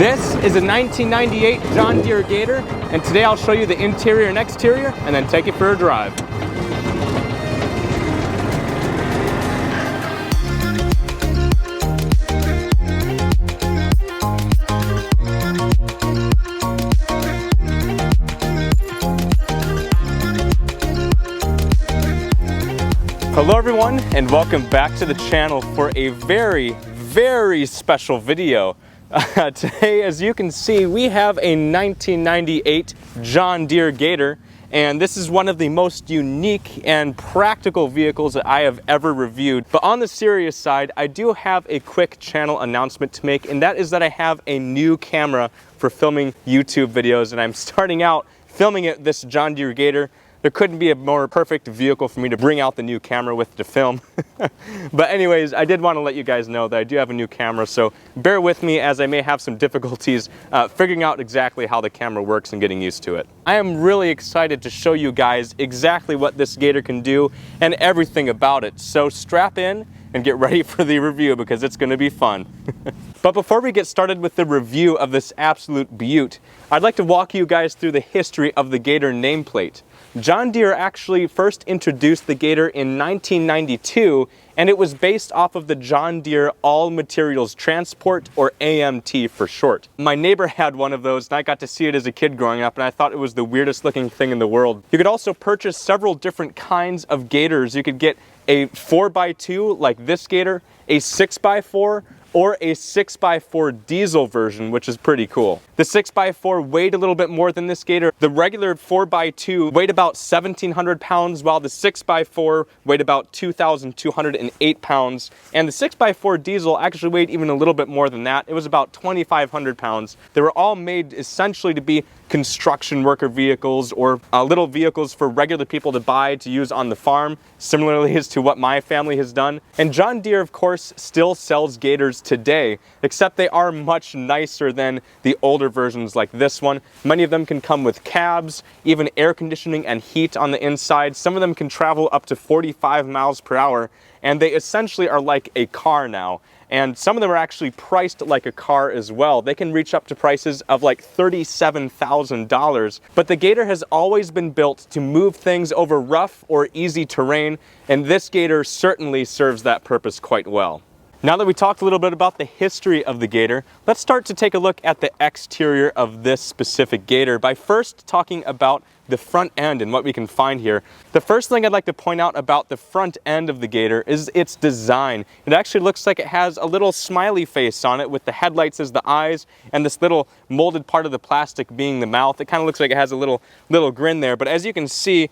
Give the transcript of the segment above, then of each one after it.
This is a 1998 John Deere Gator, and today I'll show you the interior and exterior and then take you for a drive. Hello everyone, and welcome back to the channel for a very special video. Today, as you can see, we have a 1998 John Deere Gator, and this is one of the most unique and practical vehicles that I have ever reviewed. But on the serious side, I do have a quick channel announcement to make, and that is that I have a new camera for filming YouTube videos, and I'm starting out filming this John Deere Gator. There couldn't be a more perfect vehicle for me to bring out the new camera with to film. But anyways, I did want to let you guys know that I do have a new camera, so bear with me as I may have some difficulties figuring out exactly how the camera works and getting used to it. I am really excited to show you guys exactly what this Gator can do and everything about it. So strap in and get ready for the review because it's going to be fun. But before we get started with the review of this absolute beaut, I'd like to walk you guys through the history of the Gator nameplate. John Deere actually first introduced the Gator in 1992, and it was based off of the John Deere All Materials Transport, or AMT for short. My neighbor had one of those, and I got to see it as a kid growing up, and I thought it was the weirdest looking thing in the world. You could also purchase several different kinds of Gators. You could get a 4x2 like this Gator, a 6x4, or a 6x4 diesel version, which is pretty cool. The 6x4 weighed a little bit more than this Gator. The regular 4x2 weighed about 1,700 pounds, while the 6x4 weighed about 2,208 pounds. And the 6x4 diesel actually weighed even a little bit more than that. It was about 2,500 pounds. They were all made essentially to be construction worker vehicles or little vehicles for regular people to buy to use on the farm, similarly as to what my family has done. And John Deere, of course, still sells Gators today, except they are much nicer than the older versions like this one. Many of them can come with cabs, even air conditioning and heat on the inside. Some of them can travel up to 45 miles per hour, and they essentially are like a car now. And some of them are actually priced like a car as well. They can reach up to prices of like $37,000. But the Gator has always been built to move things over rough or easy terrain, and this Gator certainly serves that purpose quite well. Now that we talked a little bit about the history of the Gator, let's start to take a look at the exterior of this specific Gator by first talking about the front end and what we can find here. The first thing I'd like to point out about the front end of the Gator is its design. It actually looks like it has a little smiley face on it with the headlights as the eyes and this little molded part of the plastic being the mouth. It kind of looks like it has a little grin there, but as you can see,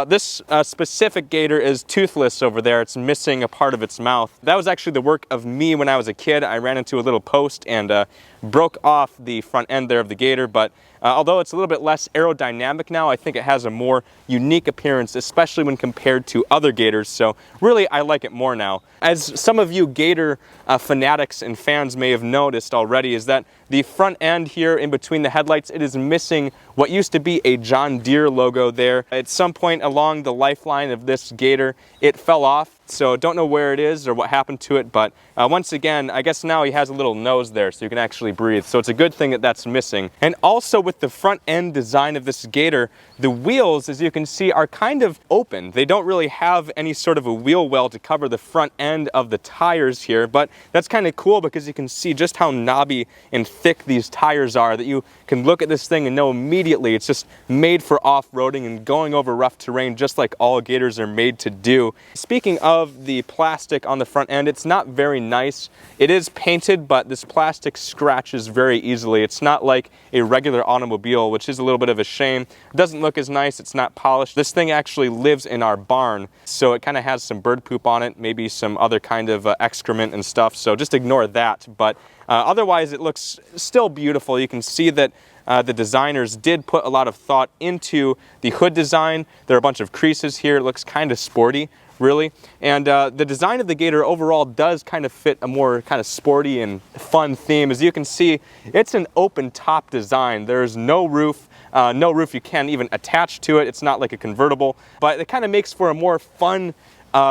this specific Gator is toothless over there. It's missing a part of its mouth. That was actually the work of me when I was a kid. I ran into a little post and broke off the front end there of the Gator, but although it's a little bit less aerodynamic now, I think it has a more unique appearance, especially when compared to other Gators, so really I like it more now. As some of you Gator fanatics and fans may have noticed already, is that the front end here in between the headlights, it is missing what used to be a John Deere logo there. At some point along the lifeline of this Gator, it fell off, so don't know where it is or what happened to it, but once again, I guess now he has a little nose there so you can actually breathe, so it's a good thing that that's missing. And also with the front end design of this Gator, the wheels, as you can see, are kind of open. They don't really have any sort of a wheel well to cover the front end of the tires here, but that's kind of cool because you can see just how knobby and thick these tires are, that you can look at this thing and know immediately it's just made for off-roading and going over rough terrain just like all Gators are made to do. Speaking of the plastic on the front end, it's not very nice. It is painted, but this plastic scratches very easily. It's not like a regular automobile, which is a little bit of a shame. It doesn't look as nice, it's not polished. This thing actually lives in our barn, so it kind of has some bird poop on it, maybe some other kind of excrement and stuff, so just ignore that. But otherwise it looks still beautiful. You can see that the designers did put a lot of thought into the hood design. There are a bunch of creases here. It looks kind of sporty, really. And the design of the Gator overall does kind of fit a more kind of sporty and fun theme. As you can see, it's an open top design. There's no roof. No roof you can't even attach to it. It's not like a convertible, but it kind of makes for a more fun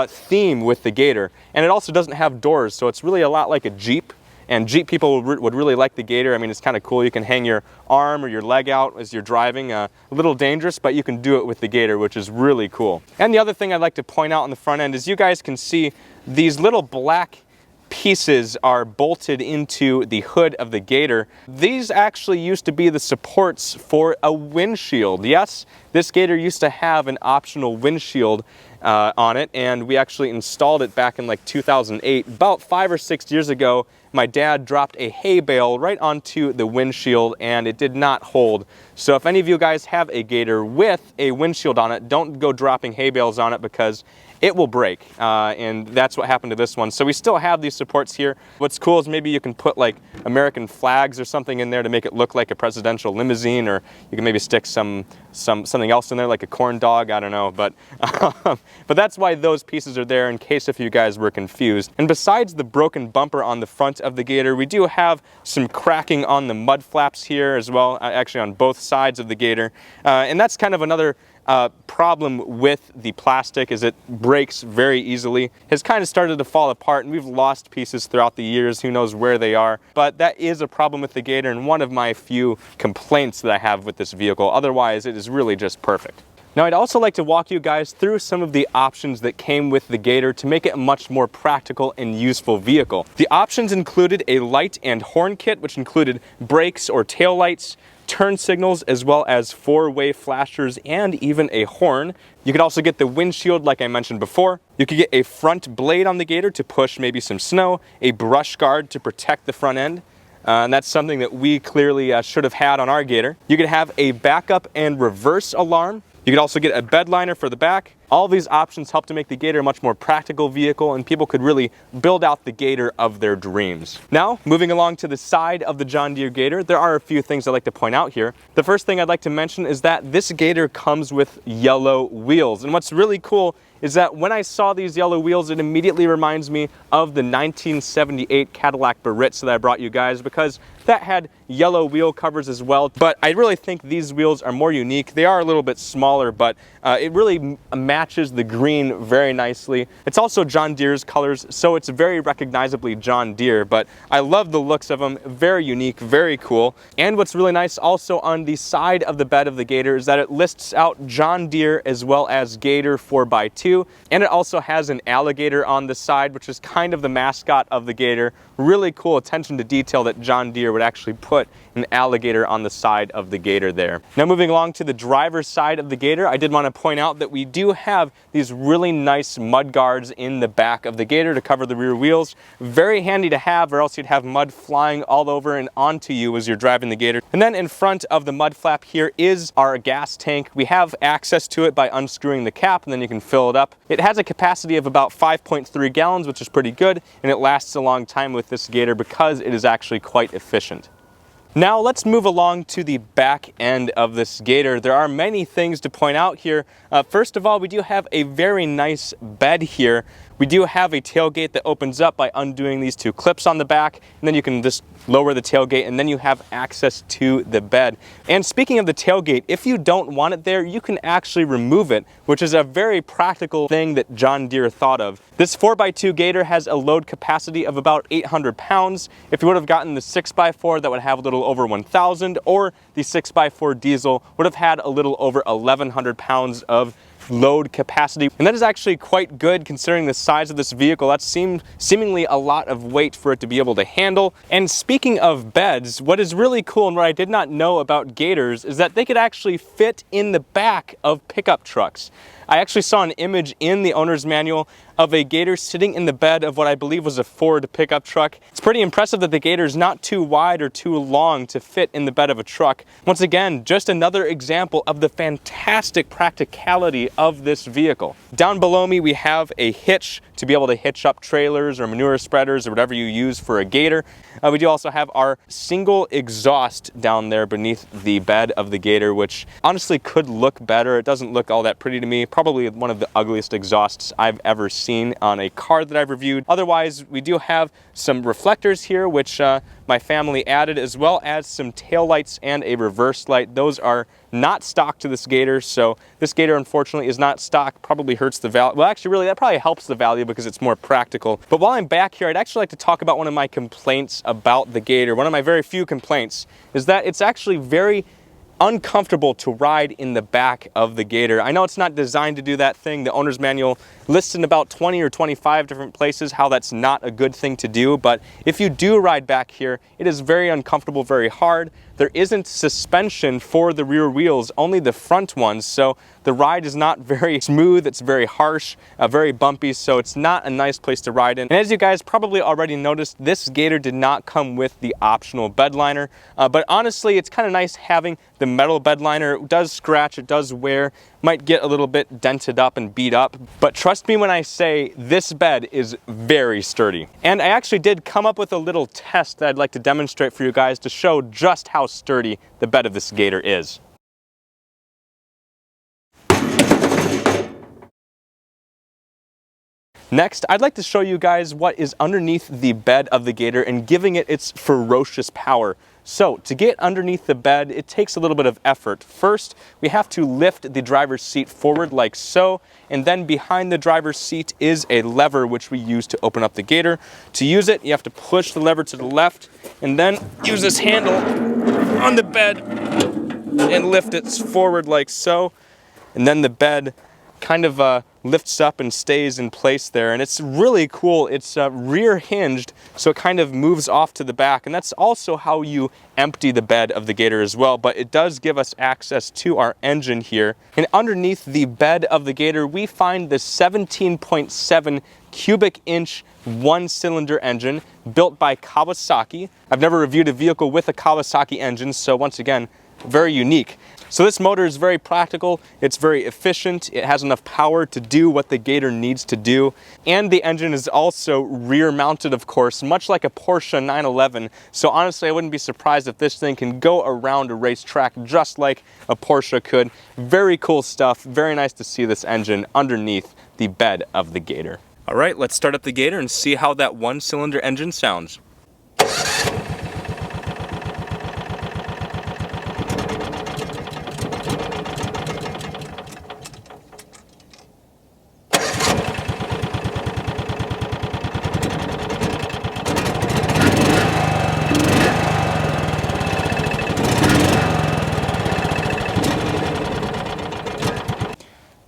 theme with the Gator. And it also doesn't have doors, so it's really a lot like a Jeep. and Jeep people would really like the Gator. I mean, it's kind of cool. You can hang your arm or your leg out as you're driving. A little dangerous, but you can do it with the Gator, which is really cool. And the other thing I'd like to point out on the front end is you guys can see these little black pieces are bolted into the hood of the Gator. These actually used to be the supports for a windshield. Yes, this Gator used to have an optional windshield on it, and we actually installed it back in like 2008. About 5 or 6 years ago, my dad dropped a hay bale right onto the windshield and it did not hold. So if any of you guys have a Gator with a windshield on it, don't go dropping hay bales on it because it will break, and that's what happened to this one. So we still have these supports here. What's cool is maybe you can put like American flags or something in there to make it look like a presidential limousine, or you can maybe stick something else in there like a corn dog, I don't know, but that's why those pieces are there, in case if you guys were confused. And besides the broken bumper on the front of the Gator, we do have some cracking on the mud flaps here as well, actually on both sides of the Gator, and that's kind of another problem with the plastic, is it breaks very easily. Has kind of started to fall apart, and we've lost pieces throughout the years. Who knows where they are, but that is a problem with the Gator and one of my few complaints that I have with this vehicle. Otherwise, it is really just perfect. Now, I'd also like to walk you guys through some of the options that came with the Gator to make it a much more practical and useful vehicle. The options included a light and horn kit, which included brakes or tail lights, turn signals, as well as 4-way flashers and even a horn. You could also get the windshield like I mentioned before. You could get a front blade on the Gator to push maybe some snow, a brush guard to protect the front end, and that's something that we clearly should have had on our Gator. You could have a backup and reverse alarm. You could also get a bed liner for the back. All of these options help to make the Gator a much more practical vehicle, and people could really build out the Gator of their dreams. Now, moving along to the side of the John Deere Gator, there are a few things I'd like to point out here. The first thing I'd like to mention is that this Gator comes with yellow wheels. And what's really cool is that when I saw these yellow wheels, it immediately reminds me of the 1978 Cadillac Baritza that I brought you guys, because that had yellow wheel covers as well. But I really think these wheels are more unique. They are a little bit smaller, but it really matches the green very nicely. It's also John Deere's colors, so it's very recognizably John Deere, but I love the looks of them. Very unique, very cool. And what's really nice also on the side of the bed of the Gator is that it lists out John Deere as well as Gator 4x2, and it also has an alligator on the side, which is kind of the mascot of the Gator. Really cool attention to detail that John Deere would actually put an alligator on the side of the Gator there. Now, moving along to the driver's side of the Gator, I did want to point out that we do have these really nice mud guards in the back of the Gator to cover the rear wheels. Very handy to have, or else you'd have mud flying all over and onto you as you're driving the Gator. And then in front of the mud flap here is our gas tank. We have access to it by unscrewing the cap, and then you can fill it up. It has a capacity of about 5.3 gallons, which is pretty good, and it lasts a long time with this Gator because it is actually quite efficient. Now let's move along to the back end of this Gator. There are many things to point out here. First of all, we do have a very nice bed here. We do have a tailgate that opens up by undoing these two clips on the back, and then you can just lower the tailgate, and then you have access to the bed. And speaking of the tailgate, if you don't want it there, you can actually remove it, which is a very practical thing that John Deere thought of. This 4x2 Gator has a load capacity of about 800 pounds. If you would have gotten the 6x4, that would have a little over 1,000, or the 6x4 diesel would have had a little over 1,100 pounds of load capacity. And that is actually quite good considering the size of this vehicle. That seemingly a lot of weight for it to be able to handle. And speaking of beds, what is really cool and what I did not know about Gators is that they could actually fit in the back of pickup trucks. I actually saw an image in the owner's manual of a Gator sitting in the bed of what I believe was a Ford pickup truck. It's pretty impressive that the Gator is not too wide or too long to fit in the bed of a truck. Once again, just another example of the fantastic practicality of this vehicle. Down below me, we have a hitch to be able to hitch up trailers or manure spreaders or whatever you use for a Gator. We do also have our single exhaust down there beneath the bed of the Gator, which honestly could look better. It doesn't look all that pretty to me. Probably one of the ugliest exhausts I've ever seen on a car that I've reviewed. Otherwise, we do have some reflectors here, which my family added, as well as some tail lights and a reverse light. Those are not stock to this Gator, so this Gator unfortunately is not stock. Probably hurts the value. Well, actually really that probably helps the value because it's more practical. But while I'm back here, I'd actually like to talk about one of my complaints about the Gator. One of my very few complaints is that it's actually very uncomfortable to ride in the back of the Gator. I know it's not designed to do that thing. The owner's manual lists in about 20 or 25 different places how that's not a good thing to do, but if you do ride back here, it is very uncomfortable, very hard. There isn't suspension for the rear wheels, only the front ones, so the ride is not very smooth, it's very harsh, very bumpy, so it's not a nice place to ride in. And as you guys probably already noticed, this Gator did not come with the optional bed liner, but honestly, it's kind of nice having the metal bed liner. It does scratch, it does wear, might get a little bit dented up and beat up, but trust me when I say this bed is very sturdy. And I actually did come up with a little test that I'd like to demonstrate for you guys to show just how sturdy the bed of this Gator is. Next, I'd like to show you guys what is underneath the bed of the Gator and giving it its ferocious power. So, to get underneath the bed, it takes a little bit of effort. First, we have to lift the driver's seat forward like so, and then behind the driver's seat is a lever which we use to open up the Gator. To use it, you have to push the lever to the left, and then use this handle on the bed and lift it forward like so, and then the bed kind of lifts up and stays in place there, and it's really cool. It's rear hinged, so it kind of moves off to the back, and that's also how you empty the bed of the Gator as well, but it does give us access to our engine here. And underneath the bed of the Gator, we find the 17.7 cubic inch one-cylinder engine built by Kawasaki. I've never reviewed a vehicle with a Kawasaki engine, so once again, very unique. So this motor is very practical, it's very efficient, it has enough power to do what the Gator needs to do, and the engine is also rear mounted, of course, much like a Porsche 911. So honestly, I wouldn't be surprised if this thing can go around a racetrack just like a Porsche could. Very cool stuff, very nice to see this engine underneath the bed of the Gator. All right, let's start up the Gator and see how that one-cylinder engine sounds.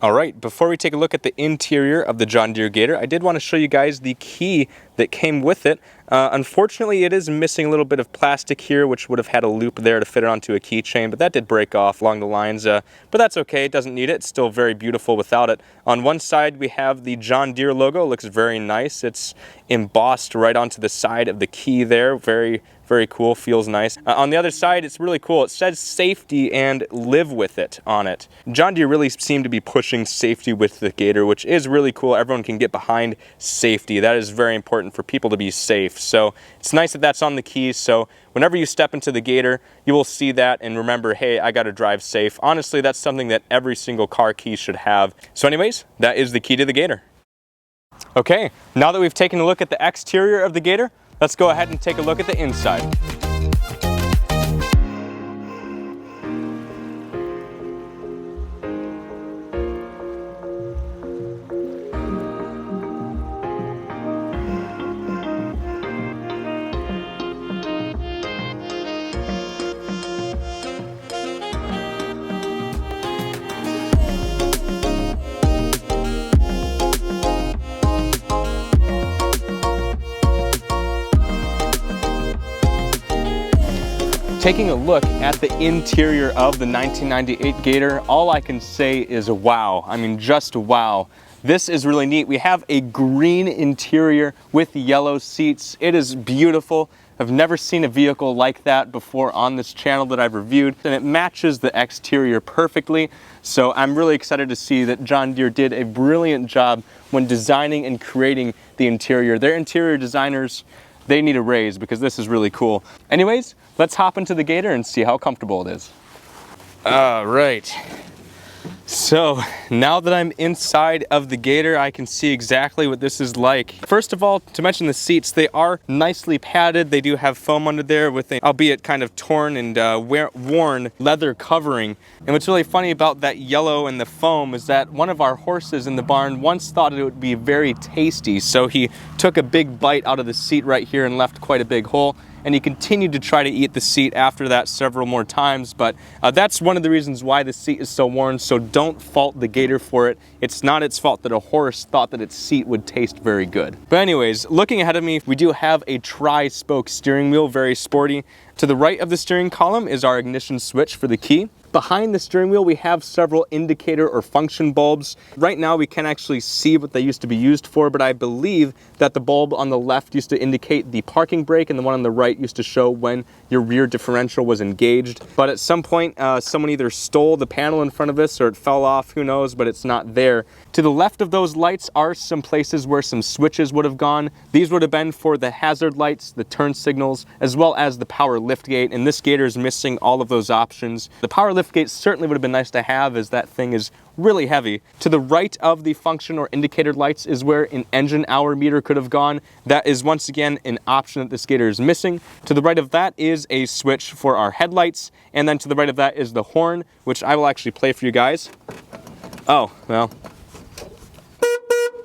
All right, before we take a look at the interior of the John Deere Gator, I did want to show you guys the key that came with it. Unfortunately, it is missing a little bit of plastic here, which would have had a loop there to fit it onto a keychain, but that did break off along the lines, but that's okay, it doesn't need it. It's still very beautiful without it. On one side, we have the John Deere logo. It looks very nice. It's embossed right onto the side of the key there. Very cool, feels nice. On the other side, it's really cool. It says safety and live with it on it. John Deere really seemed to be pushing safety with the Gator, which is really cool. Everyone can get behind safety. That is very important for people to be safe. So it's nice that that's on the keys. So whenever you step into the Gator, you will see that and remember, hey, I gotta drive safe. Honestly, that's something that every single car key should have. So anyways, that is the key to the Gator. Okay, now that we've taken a look at the exterior of the Gator, let's go ahead and take a look at the inside. Taking a look at the interior of the 1998 Gator, all I can say is wow. I mean, just wow. This is really neat. We have a green interior with yellow seats. It is beautiful. I've never seen a vehicle like that before on this channel that I've reviewed, and it matches the exterior perfectly. So I'm really excited to see that John Deere did a brilliant job when designing and creating the interior. Their interior designers, they need a raise because this is really cool. Anyways, let's hop into the Gator and see how comfortable it is. All right. So now that I'm inside of the Gator, I can see exactly what this is like. First of all, to mention the seats, they are nicely padded. They do have foam under there with a, albeit kind of torn and worn leather covering. And what's really funny about that yellow and the foam is that one of our horses in the barn once thought it would be very tasty. So he took a big bite out of the seat right here and left quite a big hole. And he continued to try to eat the seat after that several more times, but that's one of the reasons why the seat is so worn, so don't fault the Gator for it. It's not its fault that a horse thought that its seat would taste very good. But anyways, looking ahead of me, we do have a tri-spoke steering wheel, very sporty. To the right of the steering column is our ignition switch for the key. Behind the steering wheel, we have several indicator or function bulbs. Right now, we can't actually see what they used to be used for, but I believe that the bulb on the left used to indicate the parking brake and the one on the right used to show when your rear differential was engaged. But at some point, someone either stole the panel in front of us or it fell off, who knows, but it's not there. To the left of those lights are some places where some switches would have gone. These would have been for the hazard lights, the turn signals, as well as the power liftgate, and this Gator is missing all of those options. The power liftgate certainly would have been nice to have, as that thing is really heavy. To the right of the function or indicator lights is where an engine hour meter could have gone. That is once again an option that this Gator is missing. To the right of that is a switch for our headlights, and then to the right of that is the horn, which I will actually play for you guys. Oh, well,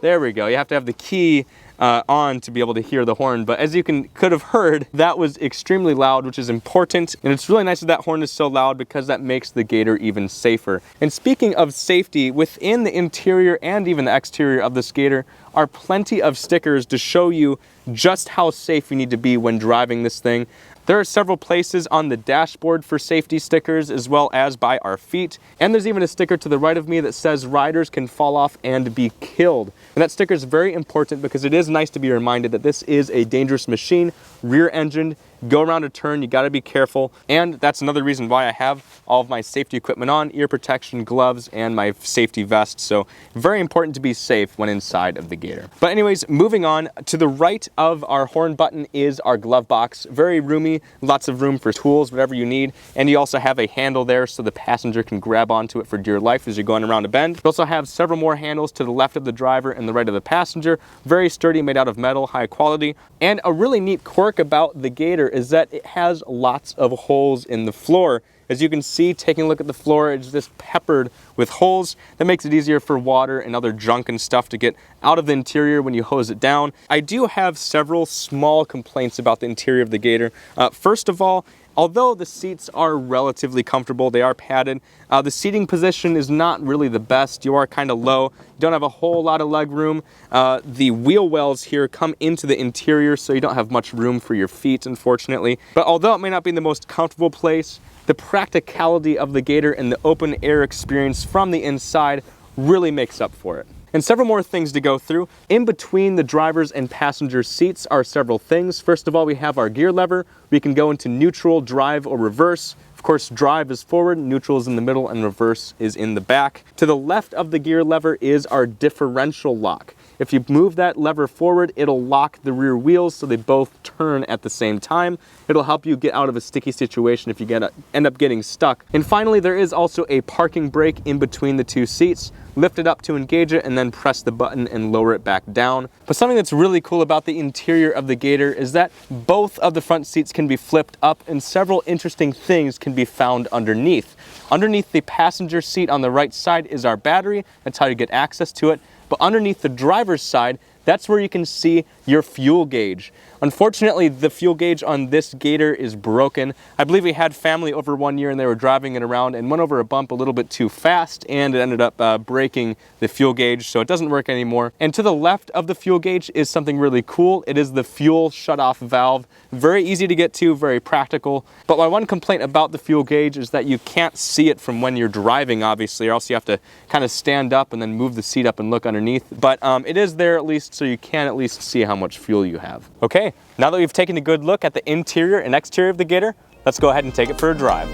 there we go. You have to have the key on to be able to hear the horn, but as you could have heard, that was extremely loud, which is important, and it's really nice that that horn is so loud because that makes the Gator even safer. And speaking of safety, within the interior and even the exterior of this Gator are plenty of stickers to show you just how safe you need to be when driving this thing. There are several places on the dashboard for safety stickers, as well as by our feet. And there's even a sticker to the right of me that says riders can fall off and be killed. And that sticker is very important because it is nice to be reminded that this is a dangerous machine, rear-engined, go around a turn, you gotta be careful. And that's another reason why I have all of my safety equipment on, ear protection, gloves, and my safety vest. So very important to be safe when inside of the Gator. But anyways, moving on, to the right of our horn button is our glove box. Very roomy, lots of room for tools, whatever you need. And you also have a handle there so the passenger can grab onto it for dear life as you're going around a bend. You also have several more handles to the left of the driver and the right of the passenger. Very sturdy, made out of metal, high quality. And a really neat quirk about the Gator is that it has lots of holes in the floor. As you can see, taking a look at the floor, it's just peppered with holes. That makes it easier for water and other junk and stuff to get out of the interior when you hose it down. I do have several small complaints about the interior of the Gator. First of all, although the seats are relatively comfortable, they are padded, the seating position is not really the best. You are kind of low. You don't have a whole lot of leg room. The wheel wells here come into the interior, so you don't have much room for your feet, unfortunately. But although it may not be the most comfortable place, the practicality of the Gator and the open air experience from the inside really makes up for it. And several more things to go through. In between the driver's and passenger seats are several things. First of all, we have our gear lever. We can go into neutral, drive, or reverse. Of course, drive is forward, neutral is in the middle, and reverse is in the back. To the left of the gear lever is our differential lock. If you move that lever forward, it'll lock the rear wheels so they both turn at the same time. It'll help you get out of a sticky situation if you end up getting stuck. And finally, there is also a parking brake in between the two seats. Lift it up to engage it and then press the button and lower it back down. But something that's really cool about the interior of the Gator is that both of the front seats can be flipped up and several interesting things can be found underneath. Underneath the passenger seat on the right side is our battery. That's how you get access to it. But underneath the driver's side, that's where you can see your fuel gauge. Unfortunately, the fuel gauge on this Gator is broken. I believe we had family over one year and they were driving it around and went over a bump a little bit too fast, and it ended up breaking the fuel gauge, so it doesn't work anymore. And to the left of the fuel gauge is something really cool. It is the fuel shutoff valve. Very easy to get to, very practical. But my one complaint about the fuel gauge is that you can't see it from when you're driving, obviously, or else you have to kind of stand up and then move the seat up and look underneath. But it is there at least, so you can at least see how much fuel you have. Okay, now that we've taken a good look at the interior and exterior of the Gator, let's go ahead and take it for a drive.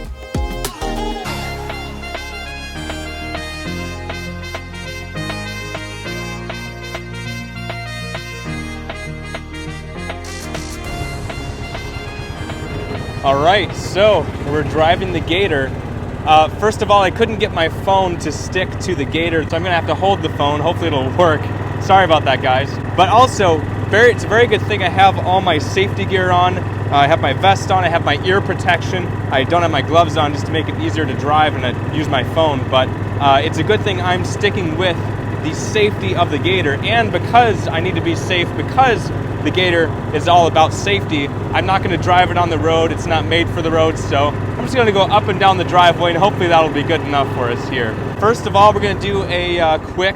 All right, so we're driving the Gator. First of all, I couldn't get my phone to stick to the Gator, so I'm gonna have to hold the phone. Hopefully it'll work. Sorry about that, guys. But also, it's a very good thing I have all my safety gear on. I have my vest on, I have my ear protection. I don't have my gloves on just to make it easier to drive and to use my phone, but it's a good thing I'm sticking with the safety of the Gator, and because I need to be safe, because the Gator is all about safety, I'm not going to drive it on the road. It's not made for the road, so I'm just going to go up and down the driveway, and hopefully that'll be good enough for us here. First of all, we're going to do a quick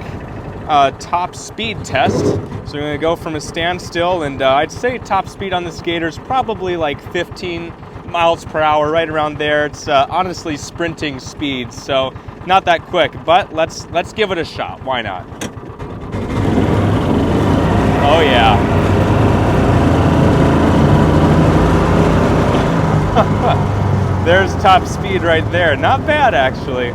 top speed test. So we're going to go from a standstill, and I'd say top speed on this Gator is probably like 15 miles per hour, right around there. It's honestly sprinting speed, so not that quick, but let's give it a shot. Why not? Oh yeah. There's top speed right there. Not bad, actually.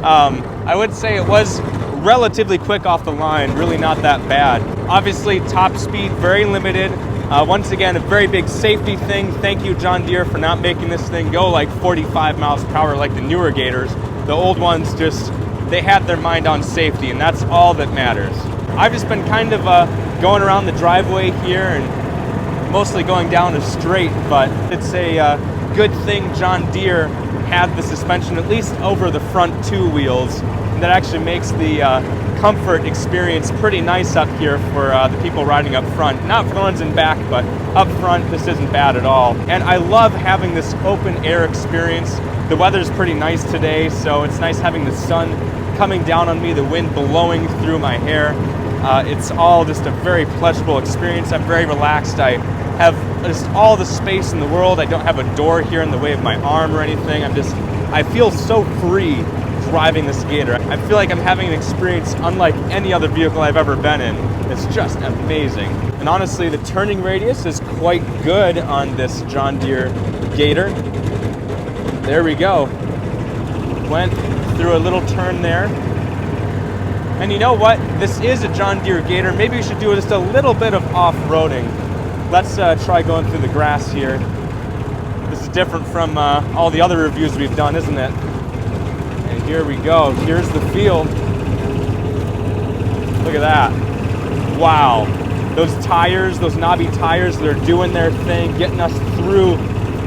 I would say it was relatively quick off the line, really not that bad. Obviously, top speed, very limited. Once again, a very big safety thing. Thank you, John Deere, for not making this thing go like 45 miles per hour like the newer Gators. The old ones they had their mind on safety, and that's all that matters. I've just been kind of going around the driveway here and mostly going down a straight, but it's a good thing John Deere had the suspension at least over the front two wheels, and that actually makes the comfort experience pretty nice up here for the people riding up front. Not for the ones in back, but up front this isn't bad at all. And I love having this open air experience. The weather's pretty nice today, so it's nice having the sun coming down on me, the wind blowing through my hair. It's all just a very pleasurable experience. I'm very relaxed. I have just all the space in the world. I don't have a door here in the way of my arm or anything. I feel so free driving this Gator. I feel like I'm having an experience unlike any other vehicle I've ever been in. It's just amazing. And honestly, the turning radius is quite good on this John Deere Gator. There we go. Went through a little turn there. And you know what? This is a John Deere Gator. Maybe we should do just a little bit of off-roading. Let's try going through the grass here. This is different from all the other reviews we've done, isn't it? And here we go. Here's the field. Look at that. Wow. Those tires, those knobby tires, they're doing their thing, getting us through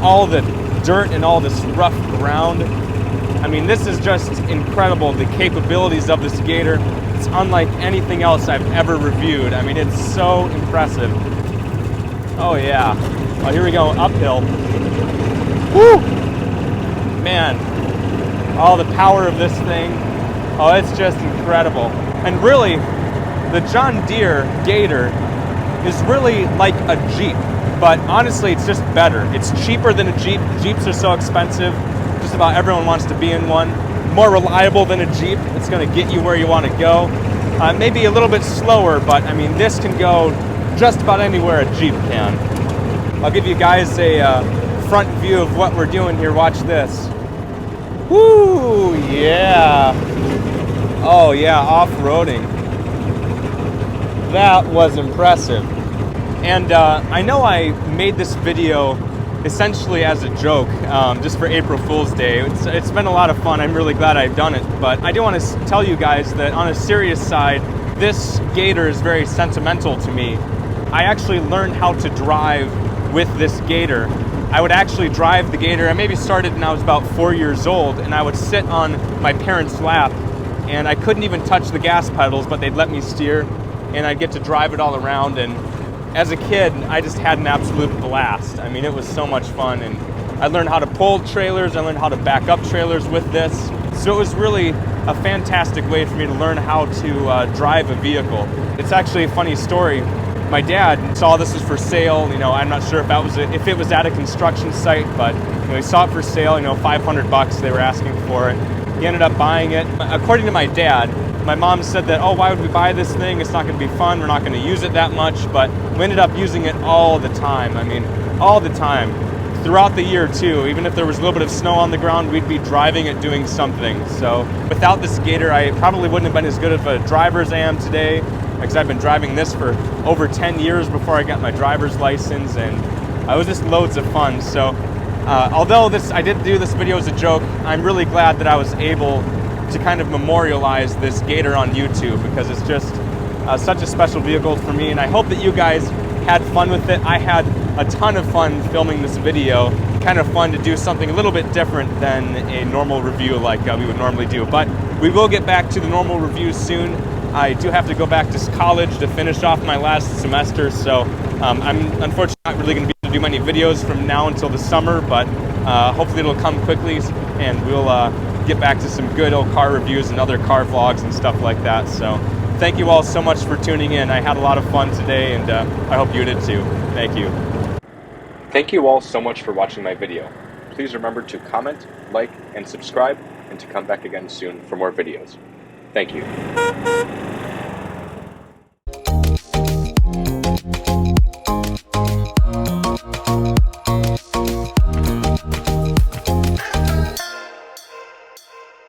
all the dirt and all this rough ground. I mean, this is just incredible, the capabilities of this Gator. It's unlike anything else I've ever reviewed. I mean, it's so impressive. Oh yeah. Oh, here we go, uphill. Woo! Man, all the power of this thing. Oh, it's just incredible. And really, the John Deere Gator is really like a Jeep, but honestly, it's just better. It's cheaper than a Jeep. Jeeps are so expensive. Just about everyone wants to be in one. More reliable than a Jeep. It's going to get you where you want to go. Maybe a little bit slower, but I mean, this can go just about anywhere a Jeep can. I'll give you guys a front view of what we're doing here. Watch this. Woo, yeah. Oh yeah, off-roading. That was impressive. And I know I made this video essentially as a joke, just for April Fool's Day. It's been a lot of fun. I'm really glad I've done it. But I do want to tell you guys that on a serious side, this Gator is very sentimental to me. I actually learned how to drive with this Gator. I would actually drive the Gator. I maybe started when I was about 4 years old, and I would sit on my parents' lap, and I couldn't even touch the gas pedals, but they'd let me steer, and I'd get to drive it all around. And as a kid, I just had an absolute blast. I mean, it was so much fun, and I learned how to pull trailers, I learned how to back up trailers with this. So it was really a fantastic way for me to learn how to drive a vehicle. It's actually a funny story. My dad saw this was for sale. You know, I'm not sure if it was at a construction site, but you know, he saw it for sale. You know, $500 they were asking for it. He ended up buying it. According to my dad, my mom said that, oh, why would we buy this thing? It's not going to be fun. We're not going to use it that much. But we ended up using it all the time. I mean, all the time. Throughout the year, too. Even if there was a little bit of snow on the ground, we'd be driving it, doing something. So without this Gator, I probably wouldn't have been as good of a driver as I am today, because I've been driving this for over 10 years before I got my driver's license, and it was just loads of fun. So Although I did do this video as a joke, I'm really glad that I was able to kind of memorialize this Gator on YouTube, because it's just such a special vehicle for me, and I hope that you guys had fun with it. I had a ton of fun filming this video. Kind of fun to do something a little bit different than a normal review like we would normally do, but we will get back to the normal reviews soon. I do have to go back to college to finish off my last semester, so I'm unfortunately not really going to be able to do many videos from now until the summer, but hopefully it'll come quickly, and we'll get back to some good old car reviews and other car vlogs and stuff like that. So thank you all so much for tuning in. I had a lot of fun today, and I hope you did too. Thank you. Thank you all so much for watching my video. Please remember to comment, like, and subscribe, and to come back again soon for more videos. Thank you.